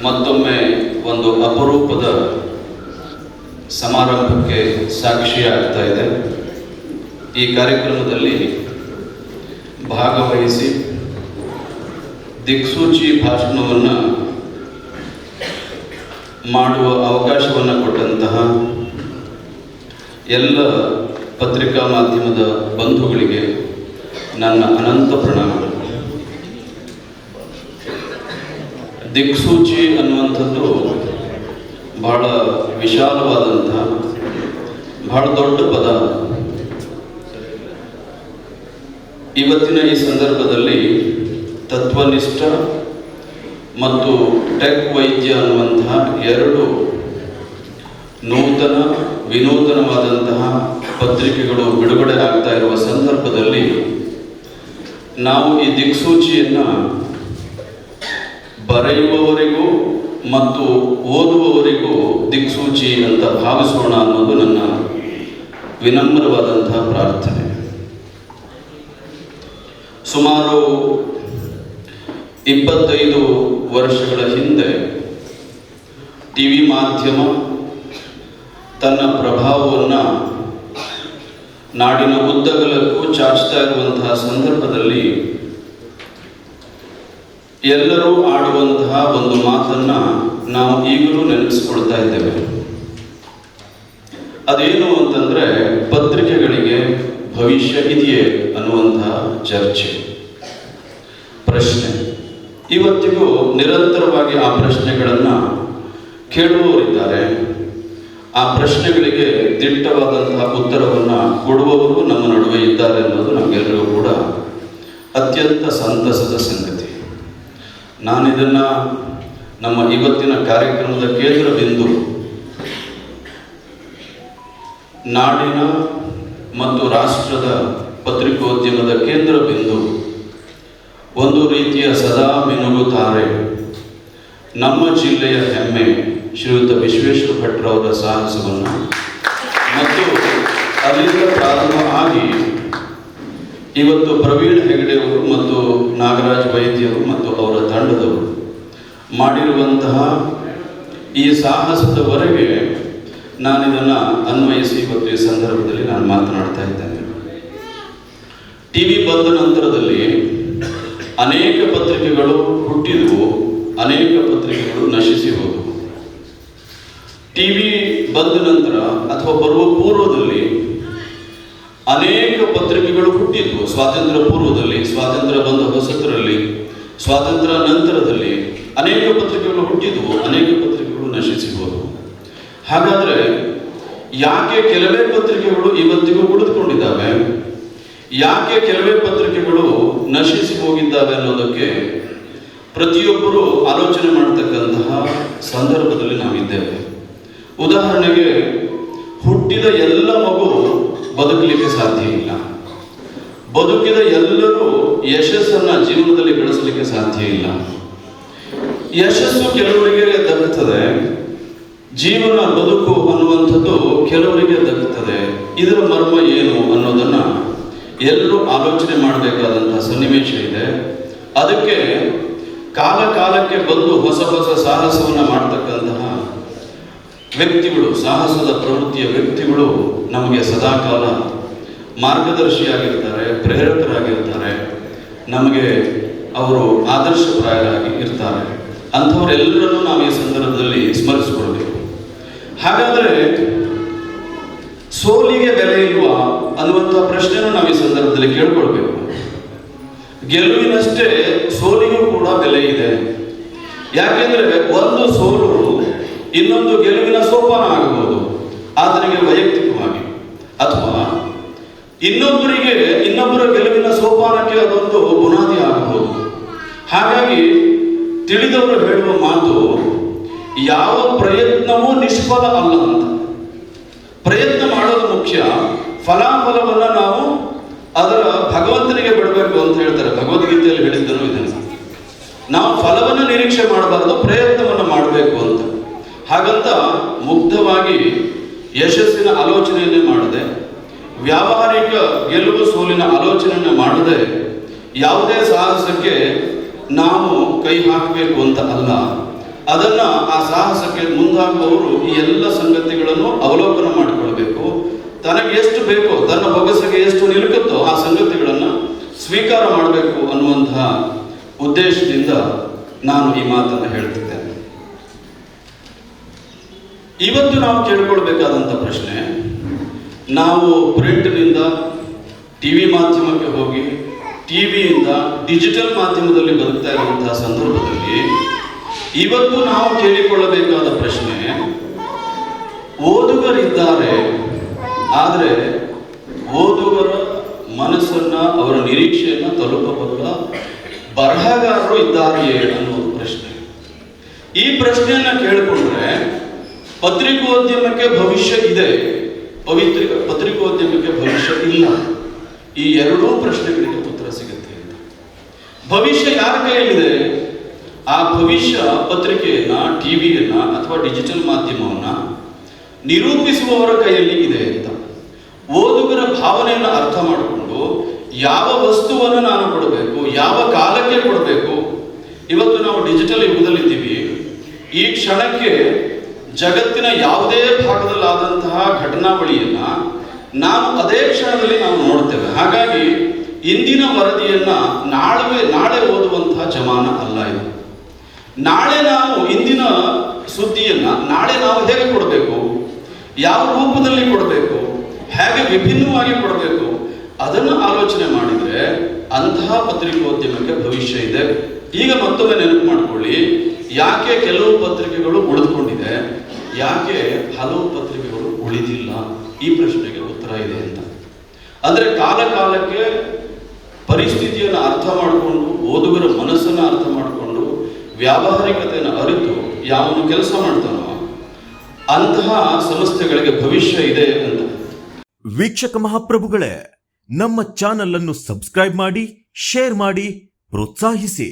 ಮತ್ತೊಮ್ಮೆ ಒಂದು ಅಪರೂಪದ ಸಮಾರಂಭಕ್ಕೆ ಸಾಕ್ಷಿಯಾಗ್ತಾ ಇದೆ. ಈ ಕಾರ್ಯಕ್ರಮದಲ್ಲಿ ಭಾಗವಹಿಸಿ ದಿಕ್ಸೂಚಿ ಭಾಷಣವನ್ನು ಮಾಡುವ ಅವಕಾಶವನ್ನು ಕೊಟ್ಟಂತಹ ಎಲ್ಲ ಪತ್ರಿಕಾ ಮಾಧ್ಯಮದ ಬಂಧುಗಳಿಗೆ ನನ್ನ ಅನಂತ ಪ್ರಣಾಮಗಳು. ದಿಕ್ಸೂಚಿ ಅನ್ನುವಂಥದ್ದು ಬಹಳ ವಿಶಾಲವಾದಂತಹ ಬಹಳ ದೊಡ್ಡ ಪದ. ಇವತ್ತಿನ ಈ ಸಂದರ್ಭದಲ್ಲಿ ತತ್ವನಿಷ್ಠ ಮತ್ತು ಟೆಕ್ ವೈದ್ಯ ಅನ್ನುವಂತಹ ಎರಡು ನೂತನ ವಿನೂತನವಾದಂತಹ ಪತ್ರಿಕೆಗಳು ಬಿಡುಗಡೆ ಆಗ್ತಾ ಇರುವ ಸಂದರ್ಭದಲ್ಲಿ ನಾವು ಈ ದಿಕ್ಸೂಚಿಯನ್ನು ಬರೆಯುವವರಿಗೂ ಮತ್ತು ಓದುವವರಿಗೂ ದಿಕ್ಸೂಚಿ ಅಂತ ಭಾವಿಸೋಣ ಅನ್ನೋದು ನನ್ನ ವಿನಮ್ರವಾದಂತಹ ಪ್ರಾರ್ಥನೆ. ಸುಮಾರು 25 ವರ್ಷಗಳ ಹಿಂದೆ ಟಿವಿ ಮಾಧ್ಯಮ ತನ್ನ ಪ್ರಭಾವವನ್ನು ನಾಡಿನ ಉದ್ದಗಲಕ್ಕೂ ಚಾಚ್ತಾ ಇರುವಂತಹ ಸಂದರ್ಭದಲ್ಲಿ ಎಲ್ಲರೂ ಆಡುವಂತಹ ಒಂದು ಮಾತನ್ನು ನಾವು ಈಗಲೂ ನೆನಪಿಸ್ಕೊಳ್ತಾ ಇದ್ದೇವೆ. ಅದೇನು ಅಂತಂದರೆ, ಪತ್ರಿಕೆಗಳಿಗೆ ಭವಿಷ್ಯ ಇದೆಯೇ ಅನ್ನುವಂತಹ ಚರ್ಚೆ, ಪ್ರಶ್ನೆ. ಇವತ್ತಿಗೂ ನಿರಂತರವಾಗಿ ಆ ಪ್ರಶ್ನೆಗಳನ್ನು ಕೇಳುವವರಿದ್ದಾರೆ. ಆ ಪ್ರಶ್ನೆಗಳಿಗೆ ದಿಟ್ಟವಾದಂತಹ ಉತ್ತರವನ್ನು ಕೊಡುವವರು ನಮ್ಮ ನಡುವೆ ಇದ್ದಾರೆ ಅನ್ನೋದು ನಮಗೆಲ್ಲರಿಗೂ ಕೂಡ ಅತ್ಯಂತ ಸಂತಸದ ಸಂಗತಿ. ನಾನಿದನ್ನು ನಮ್ಮ ಇವತ್ತಿನ ಕಾರ್ಯಕ್ರಮದ ಕೇಂದ್ರ ಬಿಂದು, ನಾಡಿನ ಮತ್ತು ರಾಷ್ಟ್ರದ ಪತ್ರಿಕೋದ್ಯಮದ ಕೇಂದ್ರ ಬಿಂದು, ಒಂದು ರೀತಿಯ ಸದಾ ಮಿನುಗುತ್ತಾರೆ ನಮ್ಮ ಜಿಲ್ಲೆಯ ಹೆಮ್ಮೆ ಶ್ರೀಯುತ ವಿಶ್ವೇಶ್ವರ ಭಟ್ರವರ ಸಾಹಸವನ್ನು ಮತ್ತು ಅಲ್ಲಿಂದ ಪ್ರಾರಂಭ ಆಗಿ ಇವತ್ತು ಪ್ರವೀಣ್ ಹೆಗಡೆಯವರು ಮತ್ತು ನಾಗರಾಜ್ ವೈದ್ಯರು ಮತ್ತು ಅವರ ತಂಡದವರು ಮಾಡಿರುವಂತಹ ಈ ಸಾಹಸದವರೆಗೆ ನಾನಿದನ್ನು ಅನ್ವಯಿಸಿ ಇವತ್ತು ಈ ಸಂದರ್ಭದಲ್ಲಿ ನಾನು ಮಾತನಾಡ್ತಾ ಇದ್ದೇನೆ. ಟಿವಿ ಬಂದ ನಂತರದಲ್ಲಿ ಅನೇಕ ಪತ್ರಿಕೆಗಳು ಹುಟ್ಟಿದವು, ಅನೇಕ ಪತ್ರಿಕೆಗಳು ನಶಿಸಿ ಹೋದವು. ಟಿವಿ ಬಂದ ನಂತರ ಅಥವಾ ಬರುವ ಪೂರ್ವದಲ್ಲಿ ಅನೇಕ ಪತ್ರಿಕೆಗಳು ಹುಟ್ಟಿದ್ವು. ಸ್ವಾತಂತ್ರ್ಯ ಪೂರ್ವದಲ್ಲಿ, ಸ್ವಾತಂತ್ರ್ಯ ಬಂದ ಹೊಸತರಲ್ಲಿ, ಸ್ವಾತಂತ್ರ್ಯ ನಂತರದಲ್ಲಿ ಅನೇಕ ಪತ್ರಿಕೆಗಳು ಹುಟ್ಟಿದ್ವು, ಅನೇಕ ಪತ್ರಿಕೆಗಳು ನಶಿಸಿ ಹೋದವು. ಹಾಗಾದರೆ ಯಾಕೆ ಕೆಲವೇ ಪತ್ರಿಕೆಗಳು ಇವತ್ತಿಗೂ ಉಳಿದುಕೊಂಡಿದ್ದಾವೆ, ಯಾಕೆ ಕೆಲವೇ ಪತ್ರಿಕೆಗಳು ನಶಿಸಿ ಹೋಗಿದ್ದಾವೆ ಅನ್ನೋದಕ್ಕೆ ಪ್ರತಿಯೊಬ್ಬರು ಆಲೋಚನೆ ಮಾಡತಕ್ಕಂತಹ ಸಂದರ್ಭದಲ್ಲಿ ನಾವಿದ್ದೇವೆ. ಉದಾಹರಣೆಗೆ, ಹುಟ್ಟಿದ ಎಲ್ಲ ಮಗು ಬದುಕಲಿಕ್ಕೆ ಸಾಧ್ಯ ಇಲ್ಲ. ಬದುಕಿದ ಎಲ್ಲರೂ ಯಶಸ್ಸನ್ನು ಜೀವನದಲ್ಲಿ ಗಳಿಸಲಿಕ್ಕೆ ಸಾಧ್ಯ ಇಲ್ಲ. ಯಶಸ್ಸು ಕೆಲವರಿಗೆ ದಕ್ಕುತ್ತದೆ, ಜೀವನ ಬದುಕು ಅನ್ನುವಂಥದ್ದು ಕೆಲವರಿಗೆ ದಕ್ಕುತ್ತದೆ. ಇದರ ಮರ್ಮ ಏನು ಅನ್ನೋದನ್ನು ಎಲ್ಲರೂ ಆಲೋಚನೆ ಮಾಡಬೇಕಾದಂತಹ ಸನ್ನಿವೇಶ ಇದೆ. ಅದಕ್ಕೆ ಕಾಲ ಕಾಲಕ್ಕೆ ಬಂದು ಹೊಸ ಹೊಸ ಸಾಹಸವನ್ನು ಮಾಡ್ತಕ್ಕಂತಹ ವ್ಯಕ್ತಿಗಳು, ಸಾಹಸದ ಪ್ರವೃತ್ತಿಯ ವ್ಯಕ್ತಿಗಳು ನಮಗೆ ಸದಾಕಾಲ ಮಾರ್ಗದರ್ಶಿಯಾಗಿರ್ತಾರೆ, ಪ್ರೇರಕರಾಗಿರ್ತಾರೆ, ನಮಗೆ ಅವರು ಆದರ್ಶಪ್ರಾಯರಾಗಿ ಇರ್ತಾರೆ. ಅಂಥವರೆಲ್ಲರನ್ನೂ ನಾವು ಈ ಸಂದರ್ಭದಲ್ಲಿ ಸ್ಮರಿಸಿಕೊಳ್ಬೇಕು. ಹಾಗಾದರೆ ಸೋಲಿಗೆ ಬೆಲೆ ಇಲ್ವಾ ಅನ್ನುವಂಥ ಪ್ರಶ್ನೆಯನ್ನು ನಾವು ಈ ಸಂದರ್ಭದಲ್ಲಿ ಕೇಳ್ಕೊಳ್ಬೇಕು. ಗೆಲುವಿನಷ್ಟೇ ಸೋಲಿಗೂ ಕೂಡ ಬೆಲೆ ಇದೆ. ಯಾಕೆಂದರೆ ಒಂದು ಸೋಲು ಇನ್ನೊಂದು ಗೆಲುವಿನ ಸೋಪಾನ ಆಗಬಹುದು, ಆತನಿಗೆ ವೈಯಕ್ತಿಕವಾಗಿ, ಅಥವಾ ಇನ್ನೊಬ್ಬರ ಗೆಲುವಿನ ಸೋಪಾನಕ್ಕೆ ಅದೊಂದು ಬುನಾದಿ ಆಗಬಹುದು. ಹಾಗಾಗಿ ತಿಳಿದವರು ಹೇಳುವ ಮಾತು, ಯಾವ ಪ್ರಯತ್ನವೂ ನಿಷ್ಫಲ ಅಲ್ಲ ಅಂತ. ಪ್ರಯತ್ನ ಮಾಡೋದು ಮುಖ್ಯ, ಫಲಾಫಲವನ್ನು ನಾವು ಅದರ ಭಗವಂತನಿಗೆ ಬಿಡಬೇಕು ಅಂತ ಹೇಳ್ತಾರೆ. ಭಗವದ್ಗೀತೆಯಲ್ಲಿ ಹೇಳಿದ್ದನು ಇದನ್ನು. ನಾವು ಫಲವನ್ನು ನಿರೀಕ್ಷೆ ಮಾಡಬಾರದು, ಪ್ರಯತ್ನವನ್ನು ಮಾಡಬೇಕು ಅಂತ. ಹಾಗಂತ ಮುಗ್ಧವಾಗಿ ಯಶಸ್ಸಿನ ಆಲೋಚನೆಯನ್ನೇ ಮಾಡದೆ, ವ್ಯಾವಹಾರಿಕ ಗೆಲುವು ಸೋಲಿನ ಆಲೋಚನೆಯನ್ನು ಮಾಡದೆ ಯಾವುದೇ ಸಾಹಸಕ್ಕೆ ನಾವು ಕೈ ಹಾಕಬೇಕು ಅಂತ ಅಲ್ಲ. ಅದನ್ನ ಆ ಸಾಹಸಕ್ಕೆ ಮುಂದಾಗುವವರು ಈ ಎಲ್ಲ ಸಂಗತಿಗಳನ್ನು ಅವಲೋಕನ ಮಾಡಿಕೊಳ್ಬೇಕು. ತನಗೆ ಎಷ್ಟು ಬೇಕೋ, ತನ್ನ ಬೊಗಸೆಗೆ ಎಷ್ಟು ನಿಲುಕುತ್ತೋ ಆ ಸಂಗತಿಗಳನ್ನು ಸ್ವೀಕಾರ ಮಾಡಬೇಕು ಅನ್ನುವಂತಹ ಉದ್ದೇಶದಿಂದ ನಾನು ಈ ಮಾತನ್ನು ಹೇಳ್ತಿದ್ದೇನೆ. ಇವತ್ತು ನಾವು ಕೇಳ್ಕೊಳ್ಬೇಕಾದಂಥ ಪ್ರಶ್ನೆ, ನಾವು ಪ್ರಿಂಟ್ನಿಂದ ಟಿವಿ ಮಾಧ್ಯಮಕ್ಕೆ ಹೋಗಿ ಟಿವಿಯಿಂದ ಡಿಜಿಟಲ್ ಮಾಧ್ಯಮದಲ್ಲಿ ಬದುಕ್ತಾ ಇರುವಂತಹ ಸಂದರ್ಭದಲ್ಲಿ ಇವತ್ತು ನಾವು ಕೇಳಿಕೊಳ್ಳಬೇಕಾದ ಪ್ರಶ್ನೆ, ಓದುಗರಿದ್ದಾರೆ, ಆದರೆ ಓದುಗರ ಮನಸ್ಸನ್ನ, ಅವರ ನಿರೀಕ್ಷೆಯನ್ನ ತಲುಪಬಲ್ಲ ಬರಹಗಾರರು ಇದ್ದಾರೆಯೇ ಅನ್ನೋದು ಪ್ರಶ್ನೆ. ಈ ಪ್ರಶ್ನೆಯನ್ನ ಕೇಳಿಕೊಂಡ್ರೆ ಪತ್ರಿಕೋದ್ಯಮಕ್ಕೆ ಭವಿಷ್ಯ ಇದೆ, ಪತ್ರಿಕೋದ್ಯಮಕ್ಕೆ ಭವಿಷ್ಯ ಇಲ್ಲ. ಈ ಎರಡೂ ಪ್ರಶ್ನೆಗಳಿಗೆ ಉತ್ತರ ಸಿಗುತ್ತೆ ಅಂತ. ಭವಿಷ್ಯ ಯಾರ ಕೈಯಲ್ಲಿದೆ? ಆ ಭವಿಷ್ಯ ಪತ್ರಿಕೆಯನ್ನ, ಟಿವಿಯನ್ನ ಅಥವಾ ಡಿಜಿಟಲ್ ಮಾಧ್ಯಮವನ್ನ ನಿರೂಪಿಸುವವರ ಕೈಯಲ್ಲಿ ಇದೆ ಅಂತ. ಓದುಗರ ಭಾವನೆಯನ್ನು ಅರ್ಥ ಮಾಡಿಕೊಂಡು ಯಾವ ವಸ್ತುವನ್ನು ನಾನು ಕೊಡಬೇಕು, ಯಾವ ಕಾಲಕ್ಕೆ ಕೊಡಬೇಕು. ಇವತ್ತು ನಾವು ಡಿಜಿಟಲ್ ಯುಗದಲ್ಲಿದ್ದೀವಿ. ಈ ಕ್ಷಣಕ್ಕೆ ಜಗತ್ತಿನ ಯಾವುದೇ ಭಾಗದಲ್ಲಾದಂತಹ ಘಟನಾವಳಿಯನ್ನ ನಾವು ಅದೇ ಕ್ಷಣದಲ್ಲಿ ನಾವು ನೋಡ್ತೇವೆ. ಹಾಗಾಗಿ ಇಂದಿನ ವರದಿಯನ್ನ ನಾಳೆ ಓದುವಂತಹ ಜಮಾನ ಅಲ್ಲ ಇದು. ನಾಳೆ ನಾವು ಇಂದಿನ ಸುದ್ದಿಯನ್ನ ನಾಳೆ ನಾವು ಹೇಗೆ ಕೊಡಬೇಕು, ಯಾವ ರೂಪದಲ್ಲಿ ಕೊಡಬೇಕು, ಹೇಗೆ ವಿಭಿನ್ನವಾಗಿ ಕೊಡಬೇಕು, ಅದನ್ನು ಆಲೋಚನೆ ಮಾಡಿದ್ರೆ ಅಂತಹ ಪತ್ರಿಕೋದ್ಯಮಕ್ಕೆ ಭವಿಷ್ಯ ಇದೆ. ಈಗ ಮತ್ತೊಮ್ಮೆ ನೆನಪು ಮಾಡಿಕೊಳ್ಳಿ, ಯಾಕೆ ಕೆಲವು ಪತ್ರಿಕೆಗಳು ಉಳಿದುಕೊಂಡಿದೆ, ಯಾಕೆ ಹಲವು ಪತ್ರಿಕೆಗಳು ಉಳಿದಿಲ್ಲ? ಈ ಪ್ರಶ್ನೆಗೆ ಉತ್ತರ ಇದೆ ಅಂತ. ಅಂದ್ರೆ ಕಾಲ ಕಾಲಕ್ಕೆ ಪರಿಸ್ಥಿತಿಯನ್ನು ಅರ್ಥ ಮಾಡಿಕೊಂಡು, ಓದುಗರ ಮನಸ್ಸನ್ನು ಅರ್ಥ ಮಾಡಿಕೊಂಡು, ವ್ಯಾವಹಾರಿಕತೆಯನ್ನು ಅರಿತು ಯಾವನು ಕೆಲಸ ಮಾಡ್ತಾನೋ ಅಂತಹ ಸಂಸ್ಥೆಗಳಿಗೆ ಭವಿಷ್ಯ ಇದೆ ಅಂತ. ವೀಕ್ಷಕ ಮಹಾಪ್ರಭುಗಳೇ, ನಮ್ಮ ಚಾನಲ್ ಅನ್ನು ಸಬ್ಸ್ಕ್ರೈಬ್ ಮಾಡಿ, ಶೇರ್ ಮಾಡಿ, ಪ್ರೋತ್ಸಾಹಿಸಿ.